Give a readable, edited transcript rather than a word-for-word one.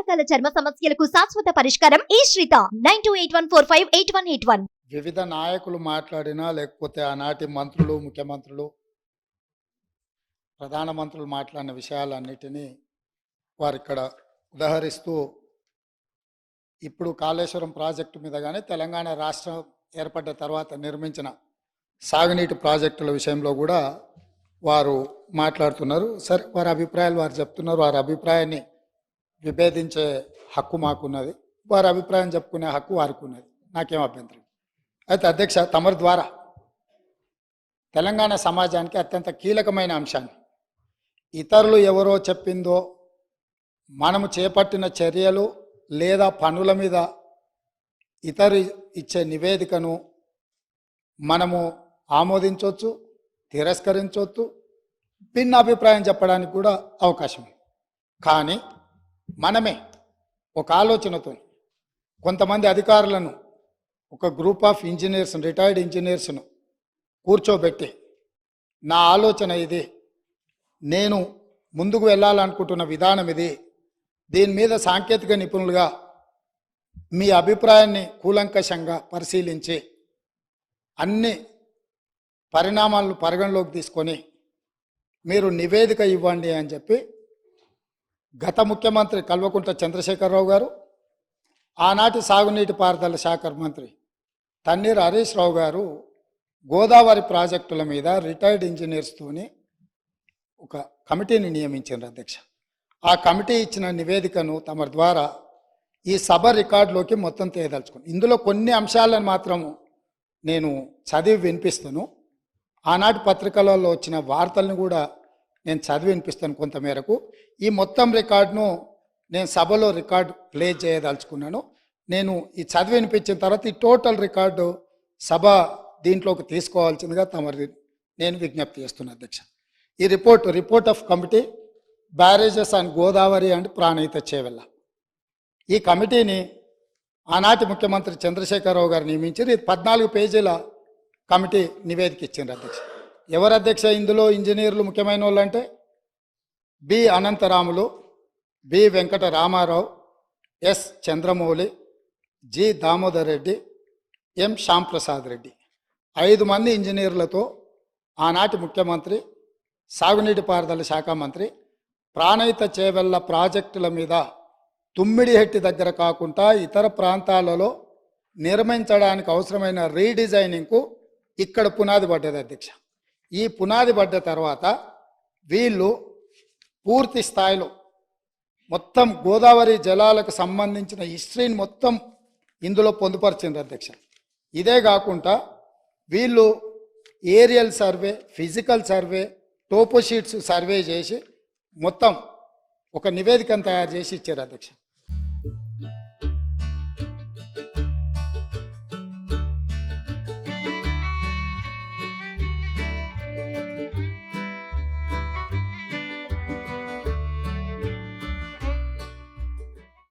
రకాల చర్మ సమస్యలకు శాశ్వత పరిష్కారం ఈ శ్రీత 9281458181. వివిధ నాయకులు మాట్లాడినా లేకపోతే ఆనాటి మంత్రులు, ముఖ్యమంత్రులు, ప్రధానమంత్రులు మాట్లాడిన విషయాలన్నిటినీ వారు ఇక్కడ ఉదహరిస్తూ ఇప్పుడు కాళేశ్వరం ప్రాజెక్టు మీద కానీ తెలంగాణ రాష్ట్రం ఏర్పడ్డ తర్వాత నిర్మించిన సాగునీటి ప్రాజెక్టుల విషయంలో కూడా వారు మాట్లాడుతున్నారు. సరే, వారి అభిప్రాయాలు వారు చెప్తున్నారు. వారి అభిప్రాయాన్ని విభేదించే హక్కు మాకున్నది, వారి అభిప్రాయం చెప్పుకునే హక్కు వారికి ఉన్నది. నాకేం అభ్యంతరం. అయితే అధ్యక్ష, తమరి ద్వారా తెలంగాణ సమాజానికి అత్యంత కీలకమైన అంశాన్ని ఇతరులు ఎవరో చెప్పిందో మనము చేపట్టిన చర్యలు లేదా పనుల మీద ఇతరు ఇచ్చే నివేదికను మనము ఆమోదించవచ్చు, తిరస్కరించవచ్చు, భిన్న అభిప్రాయం చెప్పడానికి కూడా అవకాశం ఉంది. కానీ మనమే ఒక ఆలోచనతో కొంతమంది అధికారులను, ఒక గ్రూప్ ఆఫ్ ఇంజనీర్స్, రిటైర్డ్ ఇంజనీర్స్ను కూర్చోబెట్టి నా ఆలోచన ఇది, నేను ముందుకు వెళ్ళాలనుకుంటున్న విధానం ఇది, దీని మీద సాంకేతిక నిపుణులుగా మీ అభిప్రాయాన్ని కూలంకషంగా పరిశీలించి అన్ని పరిణామాలను పరిగణలోకి తీసుకొని మీరు నివేదిక ఇవ్వండి అని చెప్పి గత ముఖ్యమంత్రి కల్వకుంట్ల చంద్రశేఖరరావు గారు, ఆనాటి సాగునీటి పారుదల శాఖ మంత్రి తన్నీర్ హరీష్ రావు గారు గోదావరి ప్రాజెక్టుల మీద రిటైర్డ్ ఇంజనీర్స్తోని ఒక కమిటీని నియమించారు అధ్యక్ష. ఆ కమిటీ ఇచ్చిన నివేదికను తమ ద్వారా ఈ సభ రికార్డులోకి మొత్తం తేదలుచుకుని ఇందులో కొన్ని అంశాలను మాత్రము నేను చదివి వినిపిస్తాను. ఆనాటి పత్రికలలో వచ్చిన వార్తలను కూడా నేను చదివి వినిపిస్తాను కొంతమేరకు. ఈ మొత్తం రికార్డును నేను సభలో రికార్డు ప్లే చేయదలుచుకున్నాను. నేను ఈ చదివి వినిపించిన తర్వాత ఈ టోటల్ రికార్డు సభ దీంట్లోకి తీసుకోవాల్సిందిగా తమరి నేను విజ్ఞప్తి చేస్తున్నాను అధ్యక్ష. ఈ report of committee barrages and Godavari and Pranahita Chevella, ఈ కమిటీని ఆనాటి ముఖ్యమంత్రి చంద్రశేఖరరావు గారు నియమించారు. ఇది 14 పేజీల కమిటీ నివేదిక ఇచ్చింది అధ్యక్ష. ఎవరు అధ్యక్ష ఇందులో ఇంజనీర్లు ముఖ్యమైన వాళ్ళు అంటే B Anantaramulu, B Venkata Ramarao, S Chandramouli, G Damodar Reddy, M Shyamprasad Reddy, 5 మంది ఇంజనీర్లతో ఆనాటి ముఖ్యమంత్రి, సాగునీటి పారుదల శాఖ మంత్రి ప్రాణహిత చేవెళ్ళ ప్రాజెక్టుల మీద తుమ్మిడిహెట్టి దగ్గర కాకుండా ఇతర ప్రాంతాలలో నిర్మించడానికి అవసరమైన రీడిజైనింగ్కు ఇక్కడ పునాది పడ్డది అధ్యక్ష. ఈ పునాది పడ్డ తర్వాత వీళ్ళు పూర్తి స్థాయిలో మొత్తం గోదావరి జలాలకు సంబంధించిన హిస్టరీని మొత్తం ఇందులో పొందుపరిచింది అధ్యక్ష. ఇదే కాకుండా వీళ్ళు aerial survey, physical survey, toposheets survey చేసి మొత్తం ఒక నివేదికను తయారు చేసి ఇచ్చారు అధ్యక్ష.